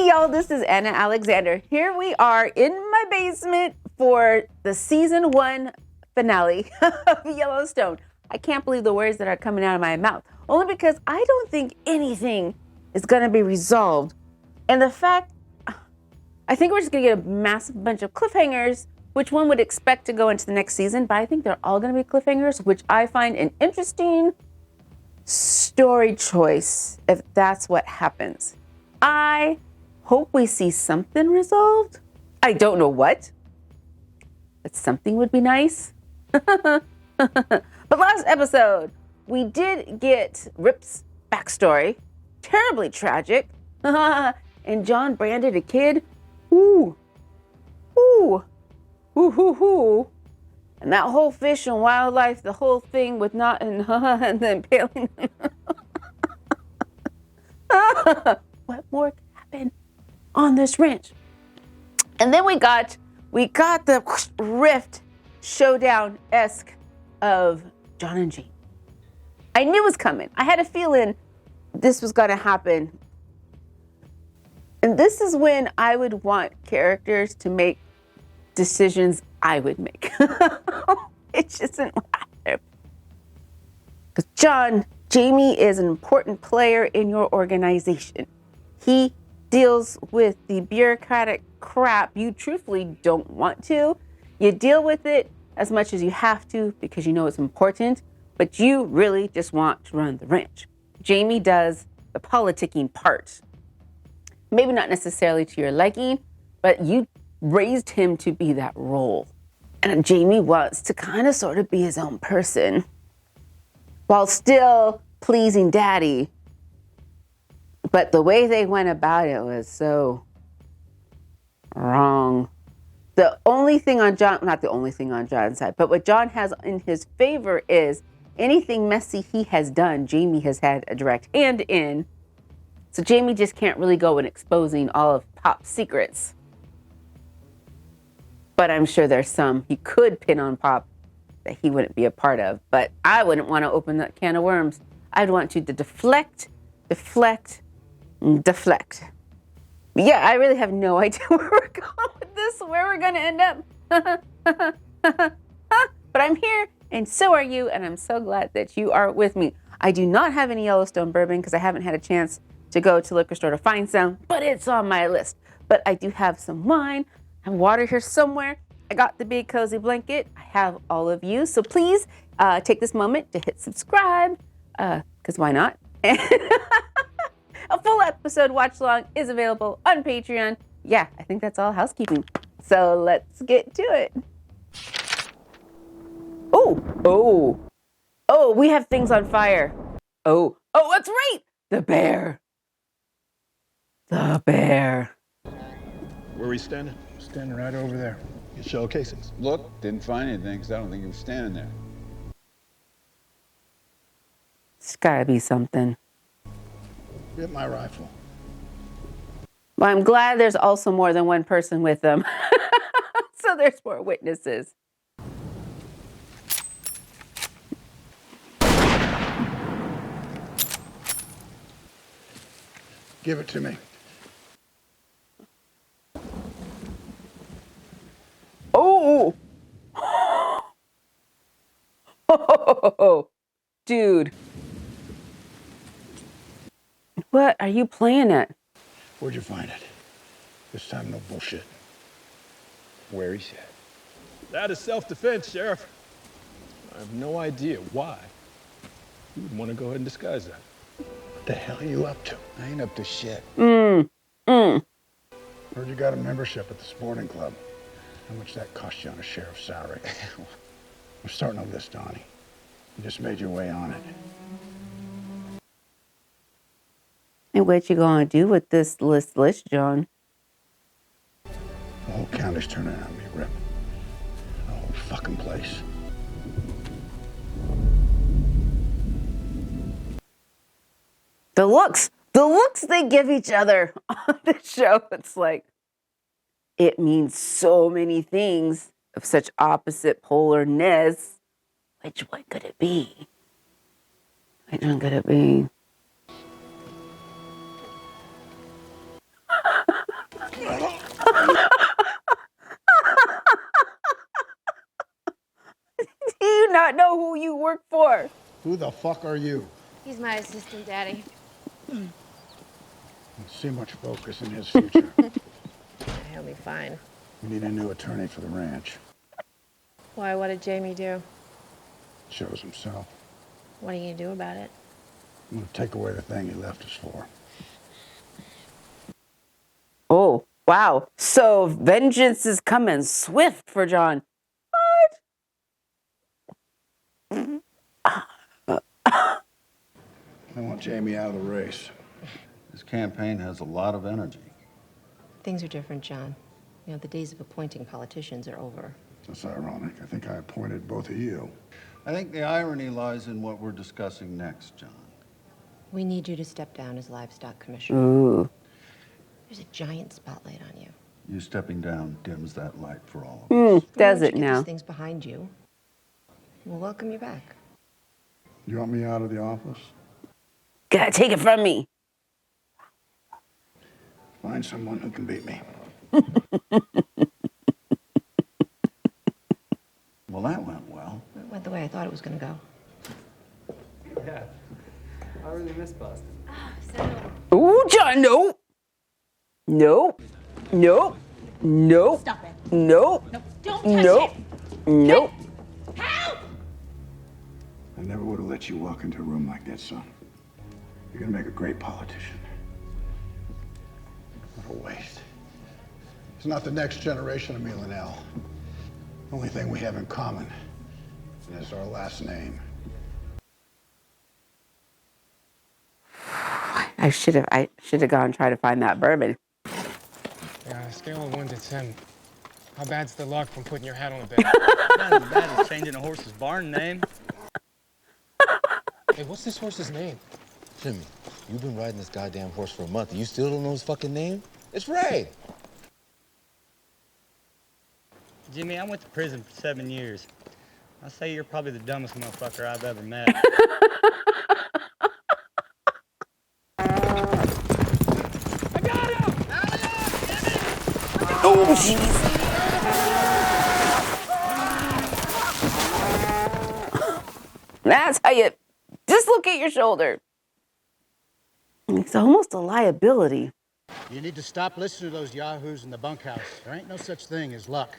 Hey y'all, this is Anna Alexander. Here we are in my basement for the season 1 finale of Yellowstone. I can't believe the words that are coming out of my mouth, only because I don't think anything is going to be resolved. And the fact, I think we're just going to get a massive bunch of cliffhangers, which one would expect to go into the next season, but I think they're all going to be cliffhangers, which I find an interesting story choice if that's what happens. I hope we see something resolved. I don't know what, but something would be nice. But last episode, we did get Rip's backstory. Terribly tragic. And John branded a kid. Ooh. Ooh. Ooh, ooh, ooh. And that whole fish and wildlife, the whole thing with not and then impaling them. What more could happen on this ranch? And then we got the rift showdown-esque of John and Jean. I knew it was coming. I had a feeling this was going to happen. And this is when I would want characters to make decisions I would make. It just didn't matter. Because Jamie is an important player in your organization. He deals with the bureaucratic crap you truthfully don't want to. You deal with it as much as you have to because you know it's important, but you really just want to run the ranch. Jamie does the politicking part. Maybe not necessarily to your liking, but you raised him to be that role. And Jamie wants to kind of sort of be his own person while still pleasing Daddy. But the way they went about it was so wrong. The only thing on John, not the only thing on John's side, but what John has in his favor is anything messy he has done, Jamie has had a direct hand in. So Jamie just can't really go and exposing all of Pop's secrets. But I'm sure there's some he could pin on Pop that he wouldn't be a part of. But I wouldn't want to open that can of worms. I'd want to deflect. But yeah, I really have no idea where we're going with this, where we're going to end up. But I'm here, and so are you, and I'm so glad that you are with me. I do not have any Yellowstone bourbon because I haven't had a chance to go to the liquor store to find some, but it's on my list. But I do have some wine. I have water here somewhere. I got the big cozy blanket. I have all of you. So please take this moment to hit subscribe, because why not? A full episode watch along is available on Patreon. Yeah, I think that's all housekeeping. So let's get to it. Oh, we have things on fire. Oh, that's right. The bear. Where are we standing? Standing right over there. You show casings. Look, didn't find anything because I don't think he was standing there. It's gotta be something. Get my rifle. Well, I'm glad there's also more than one person with them. So there's more witnesses. Give it to me. Oh! Oh, dude. What are you playing at? Where'd you find it? This time, no bullshit. Where he said. That is self-defense, Sheriff. I have no idea why you would want to go ahead and disguise that. What the hell are you up to? I ain't up to shit. Heard you got a membership at the sporting club. How much that cost you on a sheriff's salary? I'm starting a list, Donnie. You just made your way on it. And what you gonna do with this list, John? The whole county's turning on me, Rip. The whole fucking place. The looks they give each other on the show. It's like, it means so many things of such opposite polarness. Which one could it be? Which one could it be? not know who you work for. Who the fuck are you? He's my assistant, Daddy. Don't see much focus in his future. He'll be fine. We need a new attorney for the ranch. Why, what did Jamie do? Shows himself. What are you gonna do about it? I'm gonna take away the thing he left us for. Oh, wow. So vengeance is coming swift for John. I want Jamie out of the race. This campaign has a lot of energy. Things are different, John. You know, the days of appointing politicians are over. That's ironic. I think I appointed both of you. I think the irony lies in what we're discussing next, John. We need you to step down as livestock commissioner. Ooh. There's a giant spotlight on you. You stepping down dims that light for all of us. Does Once it you get now? these things behind you, we'll welcome you back. You want me out of the office? Gotta take it from me. Find someone who can beat me. Well, that went well. It went the way I thought it was gonna go. Yeah, I really miss Boston. Ooh, John, no. Nope. Nope. Nope. Stop it. Nope. No, don't touch Nope. it. Nope. Help! I never would have let you walk into a room like that, son. You're gonna make a great politician. What a waste. It's not the next generation of me, Linnell. The only thing we have in common is our last name. I should have gone and tried to find that bourbon. Yeah, on a scale of 1 to 10, how bad's the luck from putting your hat on a bed? Not as bad as changing a horse's barn name. Hey, what's this horse's name? Jimmy, you've been riding this goddamn horse for a month and you still don't know his fucking name? It's Ray. Jimmy, I went to prison for 7 years. I say you're probably the dumbest motherfucker I've ever met. I got him! Oh, jeez. That's how you dislocate your shoulder. It's almost a liability. You need to stop listening to those yahoos in the bunkhouse. There ain't no such thing as luck.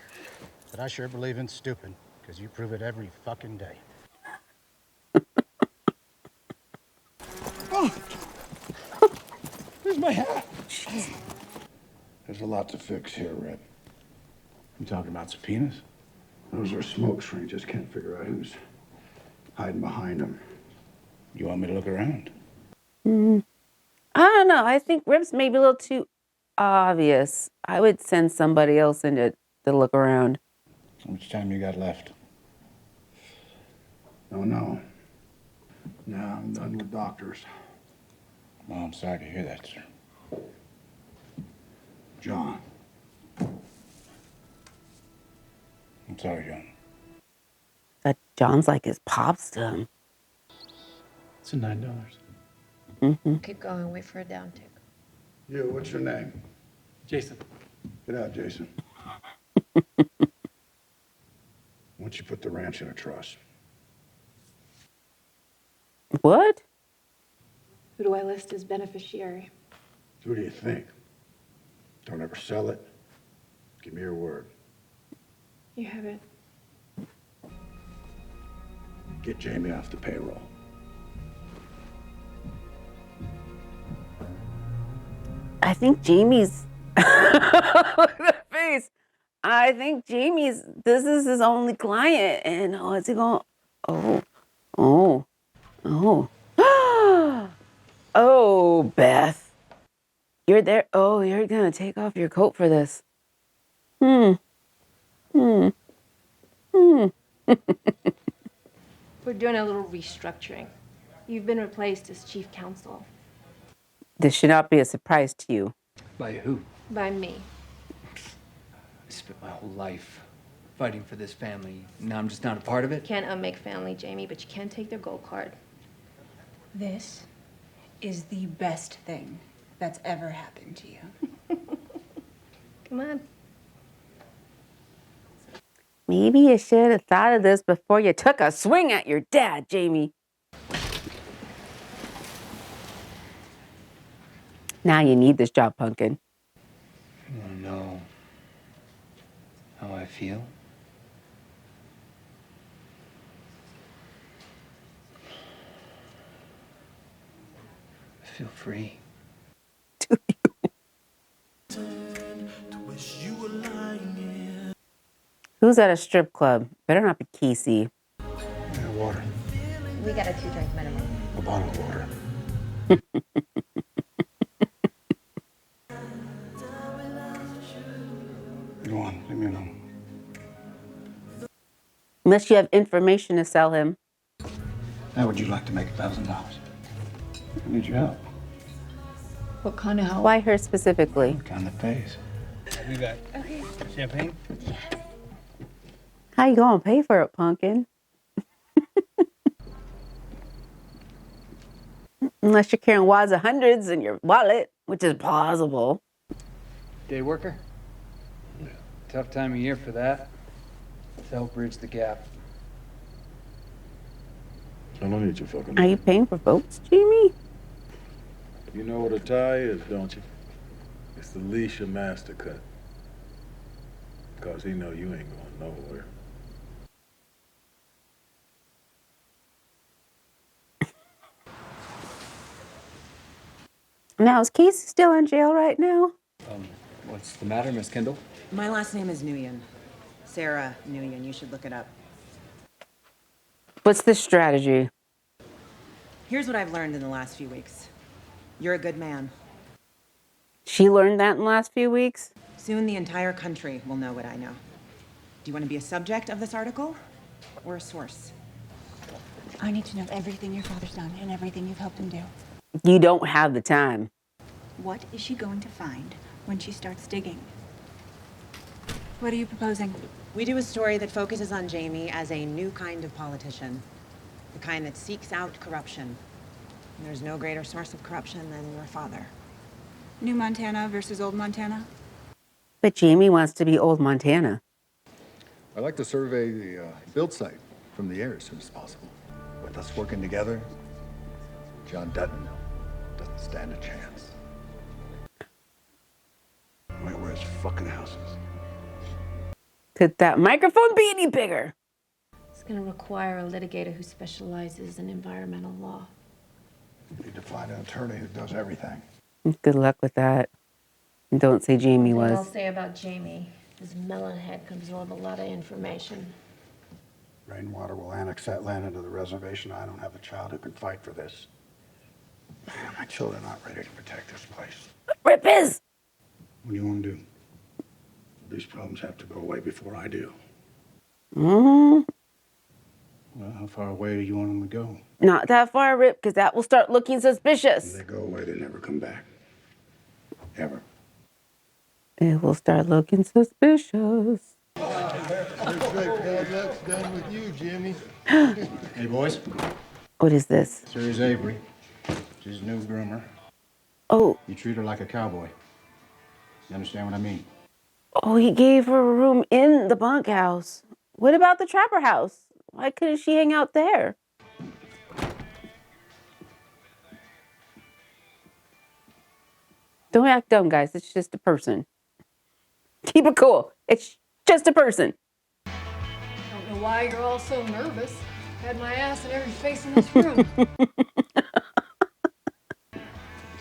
But I sure believe in stupid, because you prove it every fucking day. Oh! Where's my hat? Jeez. There's a lot to fix here, Red. You talking about subpoenas? Those are smoke screens. Just can't figure out who's hiding behind them. You want me to look around? I don't know. I think Rip's maybe a little too obvious. I would send somebody else in to look around. How much time you got left? No. Nah, I'm done with doctors. Well, I'm sorry to hear that, sir. John. I'm sorry, John. That John's like his pops to him. It's a $9. Keep going, wait for a downtick. You, what's your name? Jason. Get out, Jason. Once you put the ranch in a trust. What? Who do I list as beneficiary? Who do you think? Don't ever sell it. Give me your word. You have it. Get Jamie off the payroll. I think Jamie's look at that face. I think this is his only client, and is he going? Oh, Beth, you're there. Oh, you're gonna take off your coat for this. We're doing a little restructuring. You've been replaced as chief counsel. This should not be a surprise to you. By who? By me. I spent my whole life fighting for this family. Now I'm just not a part of it? Can't unmake family, Jamie, but you can take their gold card. This is the best thing that's ever happened to you. Come on. Maybe you should have thought of this before you took a swing at your dad, Jamie. Now you need this job, Pumpkin. You want to know how I feel? I feel free. Who's at a strip club? Better not be Casey. Yeah, water. We got a 2-drink minimum. A bottle of water. Go on, leave me alone. Unless you have information to sell him. How would you like to make $1,000? I need your help. What kind of help? Why her specifically? The kind that pays. We got champagne. How you gonna pay for it, Pumpkin? Unless you're carrying wads of hundreds in your wallet, which is plausible. Day worker? Yeah. Tough time of year for that. Let's help bridge the gap. I don't need your fucking. Are you paying for votes, Jamie? You know what a tie is, don't you? It's the leash your master cut. Because he know you ain't going nowhere. Now, is Casey still in jail right now? What's the matter, Miss Kendall? My last name is Nguyen. Sarah Nguyen. You should look it up. What's the strategy? Here's what I've learned in the last few weeks. You're a good man. She learned that in the last few weeks? Soon the entire country will know what I know. Do you want to be a subject of this article or a source? I need to know everything your father's done and everything you've helped him do. You don't have the time. What is she going to find when she starts digging? What are you proposing? We do a story that focuses on Jamie as a new kind of politician. The kind that seeks out corruption. And there's no greater source of corruption than your father. New Montana versus old Montana? But Jamie wants to be old Montana. I'd like to survey the build site from the air as soon as possible. With us working together, John Dutton doesn't stand a chance. Where's fucking houses? Could that microphone be any bigger? It's going to require a litigator who specializes in environmental law. You need to find an attorney who does everything. Good luck with that. And don't say Jamie What I'll was. say about Jamie is Melonhead can absorb a lot of information. Rainwater will annex that land into the reservation. I don't have a child who can fight for this. My children aren't ready to protect this place. Rip is! What do you want to do? These problems have to go away before I do. Mm-hmm. Well, how far away do you want them to go? Not that far, Rip, because that will start looking suspicious. When they go away, they never come back. Ever. It will start looking suspicious. That's done with you, Jimmy. Hey, boys. What is this? Here's Avery. She's a new groomer. Oh, You treat her like a cowboy. You understand what I mean? oh, he gave her a room in the bunkhouse. What about the trapper house? Why couldn't she hang out there? Don't act dumb, guys. It's just a person. Keep it cool. It's just a person. I don't know why you're all so nervous. Had my ass in every face in this room.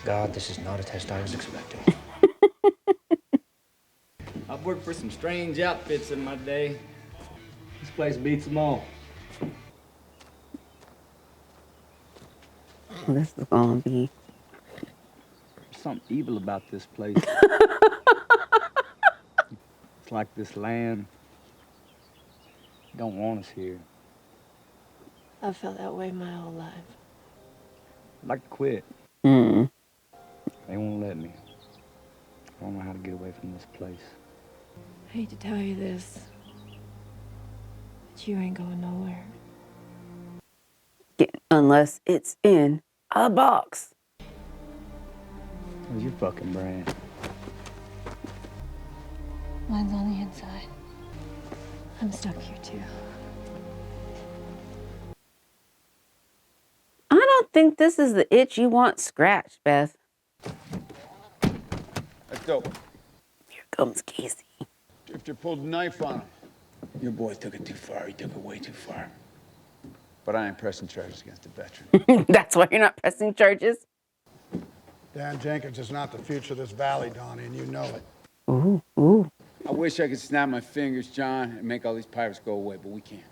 God, this is not a test I was expecting. I've worked for some strange outfits in my day. This place beats them all. Oh, this is gonna be. There's something evil about this place. It's like this land don't want us here. I've felt that way my whole life. I'd like to quit. Hmm. They won't let me. I don't know how to get away from this place. I hate to tell you this, but you ain't going nowhere. Unless it's in a box. Where's your fucking brand? Mine's on the inside. I'm stuck here too. I don't think this is the itch you want scratched, Beth. Let's go. Here comes Casey. Drifter pulled a knife on him. Your boy took it too far. He took it way too far. But I ain't pressing charges against a veteran. That's why you're not pressing charges? Dan Jenkins is not the future of this valley, Donnie, and you know it. Ooh, ooh. I wish I could snap my fingers, John, and make all these pirates go away, but we can't.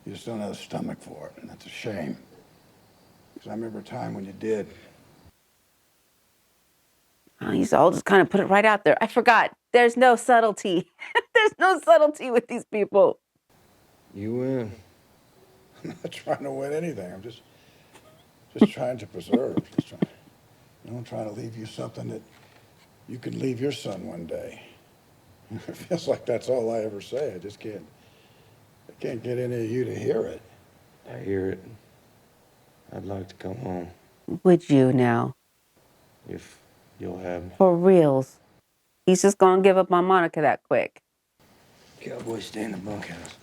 You just don't have the stomach for it, and that's a shame. Because I remember a time when you did. Oh, you all just kind of put it right out there. I forgot. There's no subtlety. There's no subtlety with these people. You win. I'm not trying to win anything. I'm just trying to preserve. I'm trying to leave you something that you could leave your son one day. It feels like that's all I ever say. I can't get any of you to hear it. I hear it. I'd like to come home. Would you now? If you'll have me. For reals. He's just gonna give up on Monica that quick. Cowboy, stay in the bunkhouse.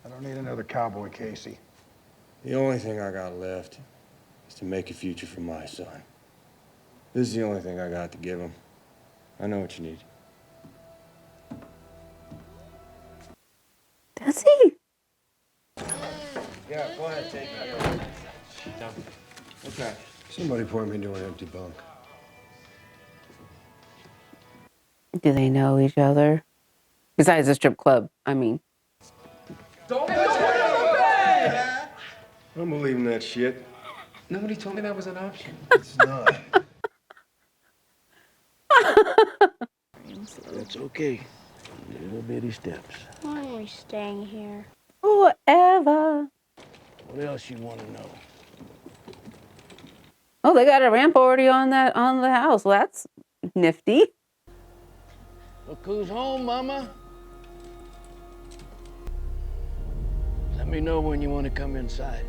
I don't need another cowboy, Casey. The only thing I got left is to make a future for my son. This is the only thing I got to give him. I know what you need. Does he? Yeah, go ahead, take it. Okay. Somebody point me to an empty bunk. Do they know each other? Besides the strip club, I mean. Don't I don't believe in that shit. Nobody told me that was an option. It's not. That's okay. Little bitty steps. Why are we staying here? Whatever. What else you want to know? Oh, they got a ramp already on the house. Well, that's nifty. Look who's home, Mama. Let me know when you want to come inside.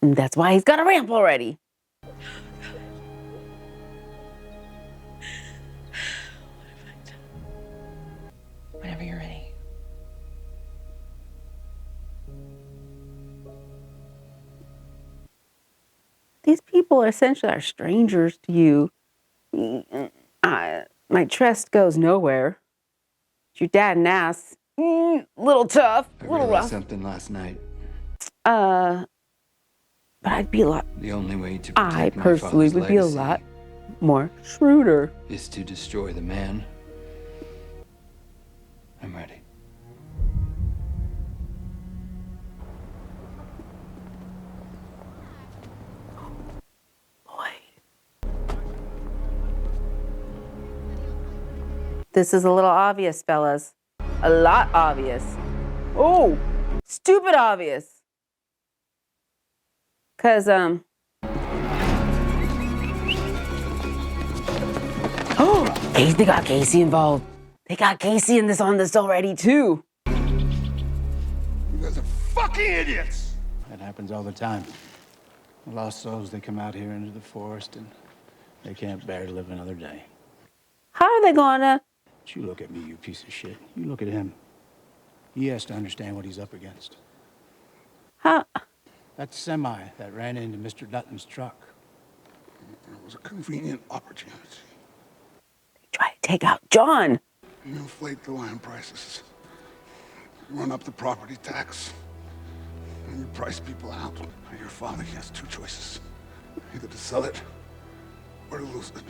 And that's why he's got a ramp already. Whenever you're ready. These people essentially are strangers to you. My trust goes nowhere. Your dad and ass, little tough, little rough. Something last night. But I'd be a lot. The only way to I protect my personally father's would be a legacy lot more shrewder. is to destroy the man. I'm ready. This is a little obvious, fellas. A lot obvious. Oh, stupid obvious. Cause oh, they got Casey involved. They got Casey in this on this already too. You guys are fucking idiots! That happens all the time. The lost souls, they come out here into the forest and they can't bear to live another day. How are they gonna? But you look at me, you piece of shit. You look at him. He has to understand what he's up against. How? That semi that ran into Mr. Dutton's truck. It was a convenient opportunity. They try to take out John. You inflate the land prices. You run up the property tax. And you price people out. Your father, he has two choices. Either to sell it or to lose it.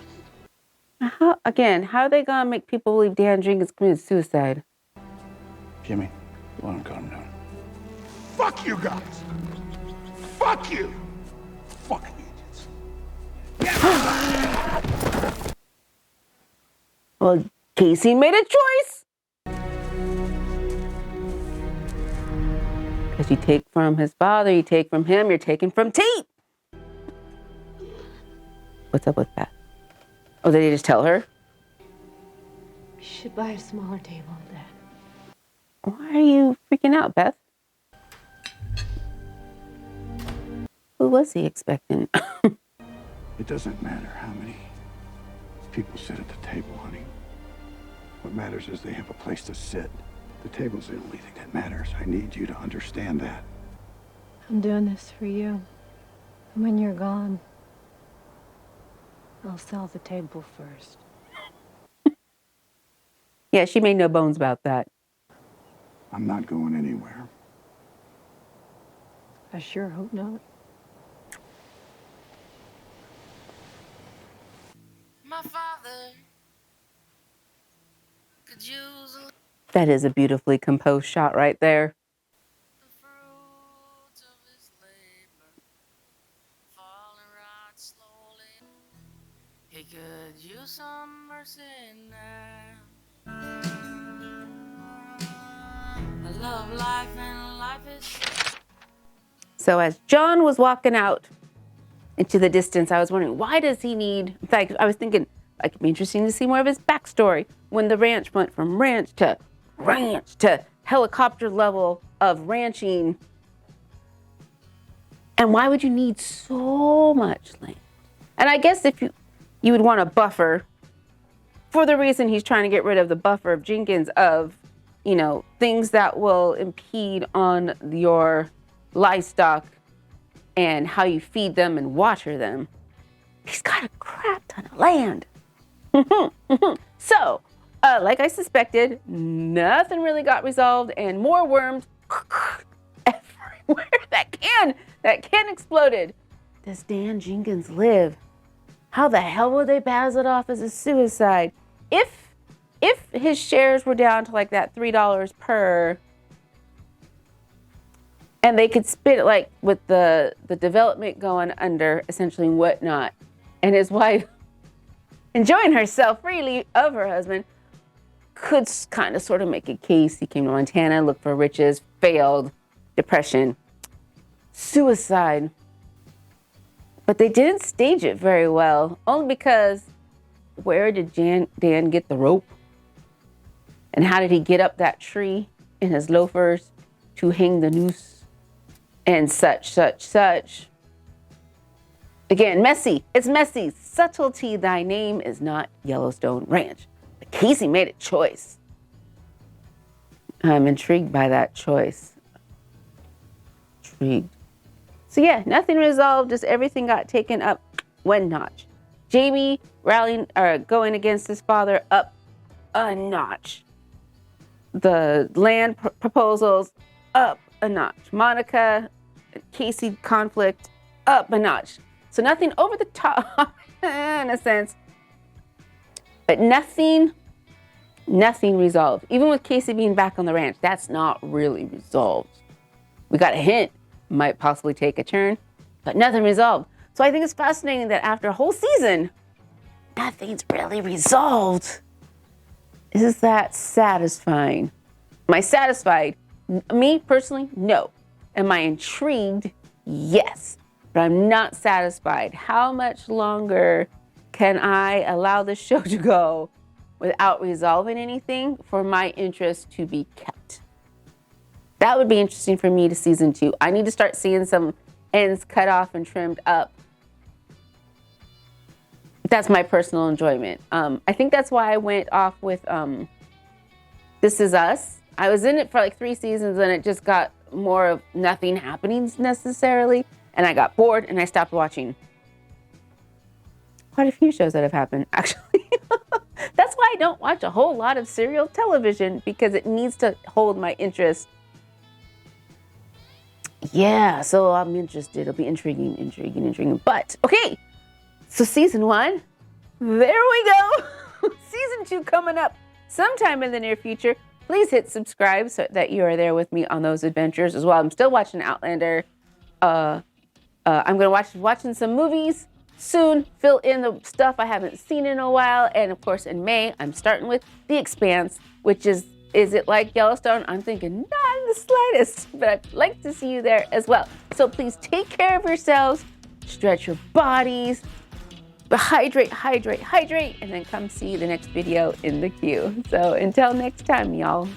How are they gonna make people believe Dan Jenkins committed suicide? Jimmy, why don't calm down? Fuck you guys! Fuck you! Fucking idiots. Well, Casey made a choice. Because you take from his father, you take from him, you're taking from Tate. What's up with that? Oh, did he just tell her? We should buy a smaller table, Dad. Why are you freaking out, Beth? Who was he expecting? It doesn't matter how many people sit at the table, honey. What matters is they have a place to sit The table's the only thing that matters. I need you to understand that. I'm doing this for you. And when you're gone, I'll sell the table first. Yeah, she made no bones about that. I'm not going anywhere. I sure hope not. My father could use a That is a beautifully composed shot right there. he could use some mercy now. I love life and life is So as John was walking out into the distance, I was wondering, why does he need, in fact, I was thinking, it could be interesting to see more of his backstory when the ranch went from ranch to helicopter level of ranching. And why would you need so much land? And I guess if you would want a buffer for the reason he's trying to get rid of the buffer of Jenkins of, you know, things that will impede on your livestock and how you feed them and water them. He's got a crap ton of land. So, like I suspected, nothing really got resolved and more worms everywhere that can exploded. Does Dan Jenkins live? How the hell would they pass it off as a suicide? If his shares were down to like that $3 per, and they could spit it like with the development going under essentially and whatnot, and his wife enjoying herself freely of her husband, could kind of sort of make a case. He came to Montana, looked for riches, failed, depression, suicide. But they didn't stage it very well, only because where did Dan get the rope? And how did he get up that tree in his loafers to hang the noose? And such. Again, messy. It's messy. Subtlety, thy name is not Yellowstone Ranch. But Casey made a choice. I'm intrigued by that choice. Intrigued. So yeah, nothing resolved, just everything got taken up one notch. Jamie going against his father up a notch. The land proposals up a notch. Monica, Casey conflict up a notch. So nothing over the top in a sense, but nothing resolved. Even with Casey being back on the ranch, that's not really resolved. We got a hint, might possibly take a turn, but nothing resolved. So I think it's fascinating that after a whole season, nothing's really resolved. Is that satisfying? Am I satisfied? Me personally, no. Am I intrigued? Yes. But I'm not satisfied. How much longer can I allow this show to go without resolving anything for my interest to be kept? That would be interesting for me to season 2. I need to start seeing some ends cut off and trimmed up. That's my personal enjoyment. I think that's why I went off with This Is Us. I was in it for like 3 seasons and it just got more of nothing happening necessarily. And I got bored and I stopped watching. Quite a few shows that have happened, actually. That's why I don't watch a whole lot of serial television, because it needs to hold my interest. Yeah, so I'm interested. It'll be intriguing. But, okay, so season 1, there we go. Season 2 coming up sometime in the near future. Please hit subscribe so that you are there with me on those adventures as well. I'm still watching Outlander. I'm going to watching some movies soon, fill in the stuff I haven't seen in a while. And of course, in May, I'm starting with The Expanse, which is it like Yellowstone? I'm thinking not in the slightest, but I'd like to see you there as well. So please take care of yourselves, stretch your bodies, hydrate, and then come see the next video in the queue. So until next time, y'all.